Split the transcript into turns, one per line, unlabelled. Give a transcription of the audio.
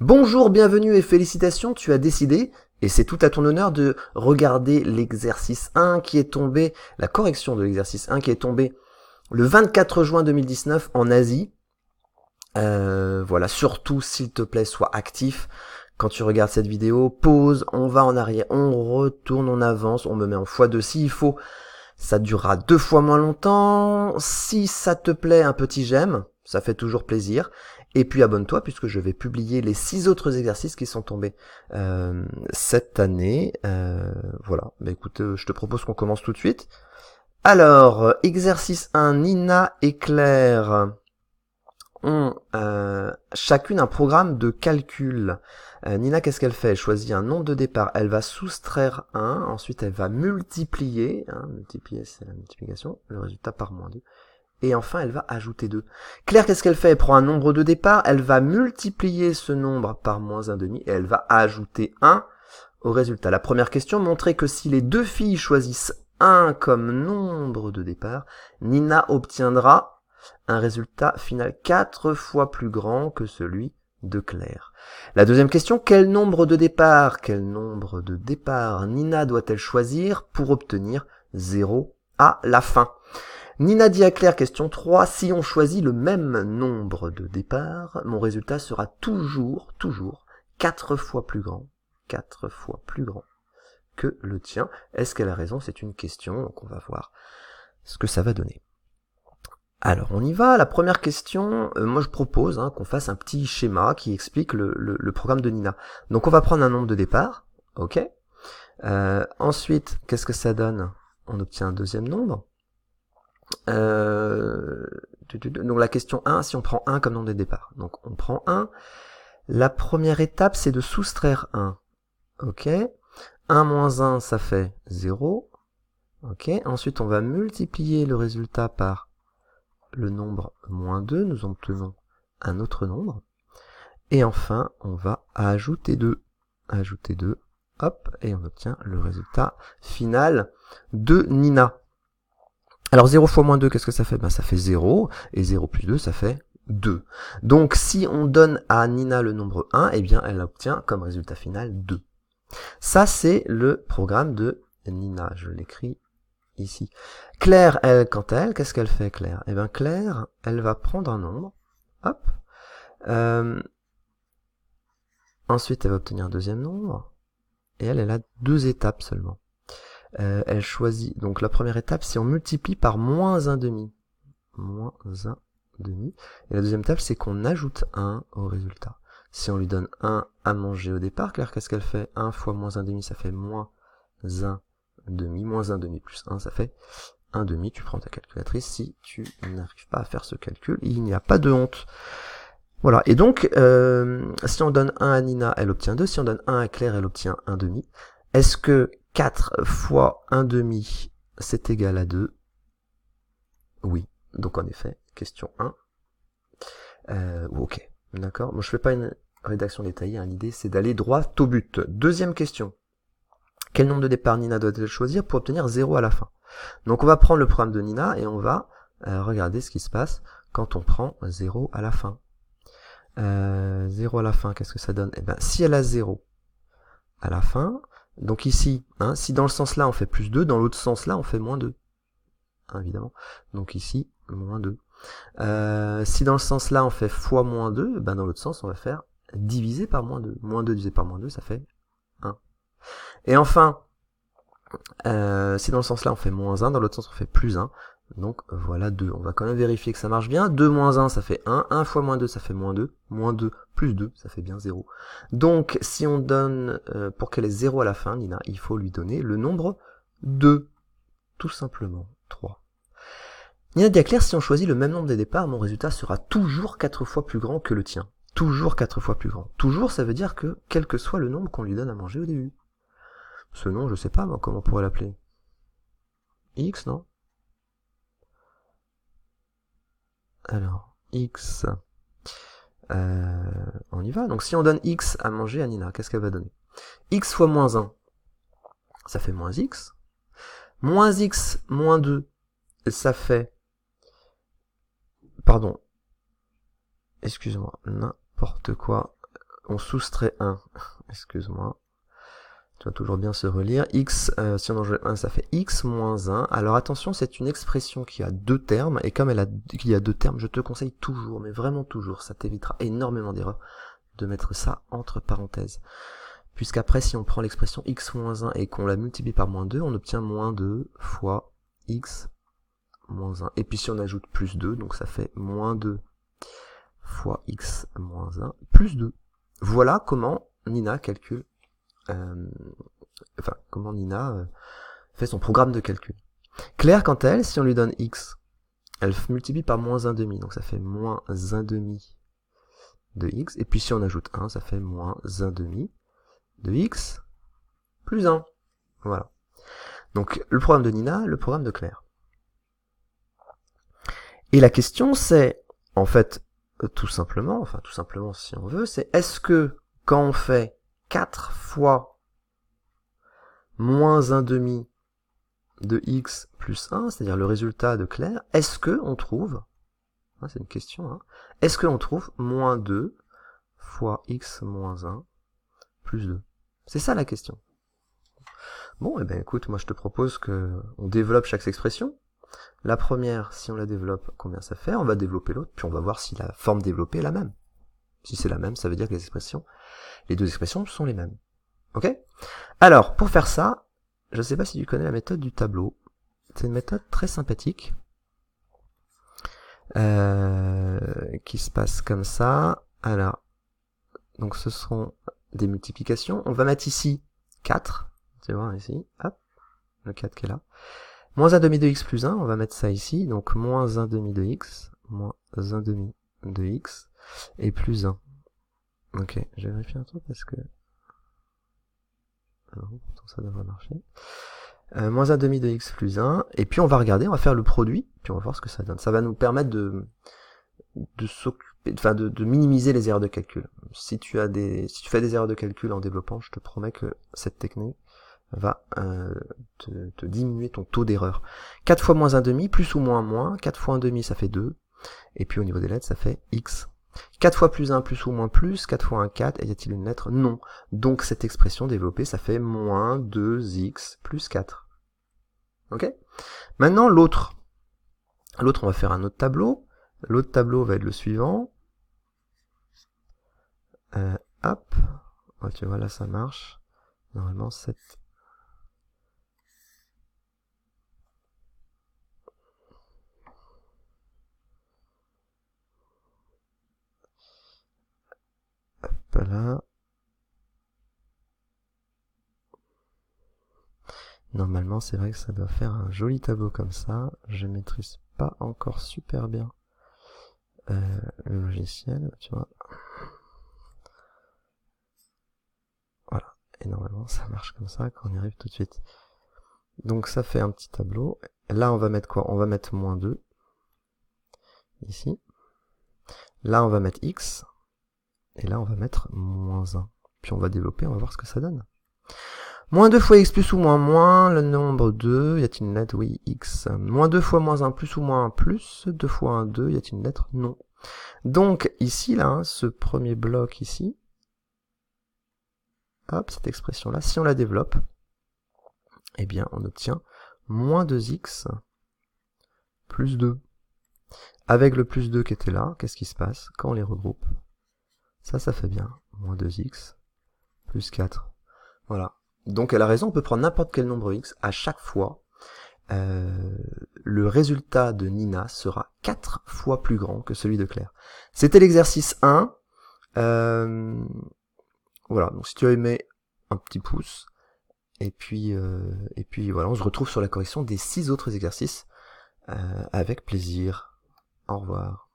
Bonjour, bienvenue et félicitations, tu as décidé, et c'est tout à ton honneur, de regarder l'exercice 1 qui est tombé, la correction de l'exercice 1 qui est tombé le 24 juin 2019 en Asie. Voilà, surtout s'il te plaît, sois actif. Quand tu regardes cette vidéo, pause, on va en arrière, on retourne, on avance, on me met en x2 s'il faut. Ça durera 2 fois moins longtemps. Si ça te plaît, un petit j'aime, ça fait toujours plaisir. Et puis abonne-toi puisque je vais publier les 6 autres exercices qui sont tombés cette année. Voilà, bah écoute, je te propose qu'on commence tout de suite. Alors, exercice 1, Nina et Claire ont chacune un programme de calcul. Nina, qu'est-ce qu'elle fait? Elle choisit un nombre de départ, elle va soustraire 1, ensuite elle va multiplier, multiplier c'est la multiplication, le résultat par moins 2, et enfin elle va ajouter 2. Claire, qu'est-ce qu'elle fait? Elle prend un nombre de départ, elle va multiplier ce nombre par moins 1,5, et elle va ajouter 1 au résultat. La première question montrait que si les deux filles choisissent 1 comme nombre de départ, Nina obtiendra un résultat final 4 fois plus grand que celui de Claire. La deuxième question, quel nombre de départ Nina doit-elle choisir pour obtenir 0 à la fin? Nina dit à Claire, question 3, si on choisit le même nombre de départ, mon résultat sera toujours 4 fois plus grand que le tien. Est-ce qu'elle a raison? C'est une question, donc on va voir ce que ça va donner. Alors on y va, la première question, moi je propose qu'on fasse un petit schéma qui explique le programme de Nina. Donc on va prendre un nombre de départ, ok. Ensuite, qu'est-ce que ça donne? On obtient un deuxième nombre. Donc la question 1, si on prend 1 comme nombre de départ. Donc on prend 1. La première étape, c'est de soustraire 1. Ok. 1 moins 1, ça fait 0. Ok. Ensuite, on va multiplier le résultat par le nombre moins 2. Nous obtenons un autre nombre. Et enfin, on va ajouter 2. Ajouter 2. Hop. Et on obtient le résultat final de Nina. Alors 0 fois moins 2, qu'est-ce que ça fait? Ça fait 0. Et 0 plus 2, ça fait 2. Donc si on donne à Nina le nombre 1, eh bien elle obtient comme résultat final 2. Ça, c'est le programme de Nina. Je l'écris ici. Claire, elle, quant à elle, qu'est-ce qu'elle fait, Claire? Eh bien, Claire, elle va prendre un nombre. Hop. Ensuite, elle va obtenir un deuxième nombre. Et elle a 2 étapes seulement. Elle choisit, donc la première étape, si on multiplie par moins 1,5. Moins 1,5. Et la deuxième étape, c'est qu'on ajoute 1 au résultat. Si on lui donne 1 à manger au départ, Claire, qu'est-ce qu'elle fait? 1 fois moins 1,5, ça fait moins 1,5. Moins 1,5 plus 1, ça fait 1,5. Tu prends ta calculatrice. Si tu n'arrives pas à faire ce calcul, il n'y a pas de honte. Voilà. Et donc, si on donne 1 à Nina, elle obtient 2. Si on donne 1 à Claire, elle obtient 1,5. Est-ce que 4 fois 1,5, c'est égal à 2? Oui. Donc en effet, question 1. Ok, d'accord. Moi je fais pas une rédaction détaillée, l'idée c'est d'aller droit au but. Deuxième question. Quel nombre de départ Nina doit-elle choisir pour obtenir 0 à la fin? Donc on va prendre le programme de Nina et on va regarder ce qui se passe quand on prend 0 à la fin. 0 à la fin, qu'est-ce que ça donne? Eh bien, si elle a 0 à la fin, donc ici, si dans le sens là on fait plus 2, dans l'autre sens là on fait moins 2. Évidemment. Donc ici, moins 2. Si dans le sens là on fait fois moins 2, dans l'autre sens on va faire divisé par moins 2. Moins 2 divisé par moins 2, ça fait 1. Et enfin, si dans le sens là on fait moins 1, dans l'autre sens on fait plus 1. Donc voilà 2. On va quand même vérifier que ça marche bien. 2 moins 1, ça fait 1. 1 fois moins 2, ça fait moins 2. Moins 2 plus 2, ça fait bien 0. Donc si on donne, pour qu'elle ait 0 à la fin, Nina, il faut lui donner le nombre 2. Tout simplement 3. Nina dit à Claire, si on choisit le même nombre de départs, mon résultat sera toujours 4 fois plus grand que le tien. Toujours 4 fois plus grand. Toujours, ça veut dire que, quel que soit le nombre qu'on lui donne à manger au début. Ce nom, je sais pas, moi, comment on pourrait l'appeler? X, non? Alors, X. On y va. Donc, si on donne X à manger à Nina, qu'est-ce qu'elle va donner? X fois moins 1, ça fait moins X. Moins X moins 2, ça fait... Pardon. Excuse-moi, n'importe quoi. on soustrait 1, excuse-moi, tu vas toujours bien se relire, x, si on enlève 1, ça fait x moins 1, alors attention, c'est une expression qui a deux termes, et comme il y a deux termes, je te conseille toujours, mais vraiment toujours, ça t'évitera énormément d'erreurs, de mettre ça entre parenthèses. Puisqu'après, si on prend l'expression x moins 1 et qu'on la multiplie par moins 2, on obtient moins 2 fois x moins 1. Et puis si on ajoute plus 2, donc ça fait moins 2 fois x moins 1 plus 2. Voilà comment Nina calcule, comment Nina fait son programme de calcul. Claire, quant à elle, si on lui donne x, elle multiplie par moins 1,5, donc ça fait moins 1,5 de x, et puis si on ajoute 1, ça fait moins 1,5 de x plus 1. Voilà. Donc le programme de Nina, le programme de Claire. Et la question c'est, en fait, tout simplement si on veut, c'est est-ce que quand on fait 4 fois moins 1,5 de x plus 1, c'est-à-dire le résultat de Claire, est-ce que on trouve, c'est une question, est-ce que on trouve moins 2 fois x moins 1 plus 2? C'est ça la question. Bon, écoute, moi je te propose que on développe chaque expression. La première, si on la développe, combien ça fait? On va développer l'autre, puis on va voir si la forme développée est la même. Si c'est la même, ça veut dire que les deux expressions sont les mêmes. Ok? Alors, pour faire ça, je ne sais pas si tu connais la méthode du tableau. C'est une méthode très sympathique, qui se passe comme ça. Alors, donc ce seront des multiplications. On va mettre ici 4. Tu vois, ici, hop, le 4 qui est là. Moins 1,5 de x plus 1, on va mettre ça ici. Donc, moins 1,5 de x, moins 1,5 de x, et plus 1. Ok, je vais vérifier un truc parce que... Alors, pourtant ça devrait marcher. Moins 1,5 de x plus 1, et puis on va regarder, on va faire le produit, puis on va voir ce que ça donne. Ça va nous permettre de minimiser les erreurs de calcul. Si tu fais des erreurs de calcul en développant, je te promets que cette technique va te diminuer ton taux d'erreur. 4 fois moins 1,5, plus ou moins moins, 4 fois 1,5 ça fait 2, et puis au niveau des lettres ça fait x. 4 fois plus 1 plus ou moins plus, 4 fois 1 4, et y a-t-il une lettre? Non. Donc cette expression développée ça fait moins 2x plus 4. Ok? Maintenant l'autre on va faire un autre tableau. L'autre tableau va être le suivant. Hop. Oh, tu vois là ça marche. Normalement cette... Hop là. Normalement c'est vrai que ça doit faire un joli tableau comme ça. Je maîtrise pas encore super bien le logiciel, tu vois. Voilà. Et normalement ça marche comme ça quand on y arrive tout de suite. Donc ça fait un petit tableau. Là on va mettre quoi? On va mettre moins 2. Ici. Là on va mettre x. Et là on va mettre moins 1. Puis on va développer, on va voir ce que ça donne. Moins 2 fois x plus ou moins, le nombre 2, y a-t-il une lettre? Oui, x. Moins 2 fois moins 1 plus ou moins plus, 2 fois 1, 2, y a-t-il une lettre? Non. Donc ici, là, ce premier bloc ici, hop, cette expression-là, si on la développe, eh bien on obtient moins 2x plus 2. Avec le plus 2 qui était là, qu'est-ce qui se passe quand on les regroupe? Ça fait bien, moins 2x plus 4. Voilà. Donc elle a raison, on peut prendre n'importe quel nombre x, à chaque fois, le résultat de Nina sera 4 fois plus grand que celui de Claire. C'était l'exercice 1. Voilà, donc si tu as aimé, un petit pouce. Et puis voilà, on se retrouve sur la correction des 6 autres exercices avec plaisir. Au revoir.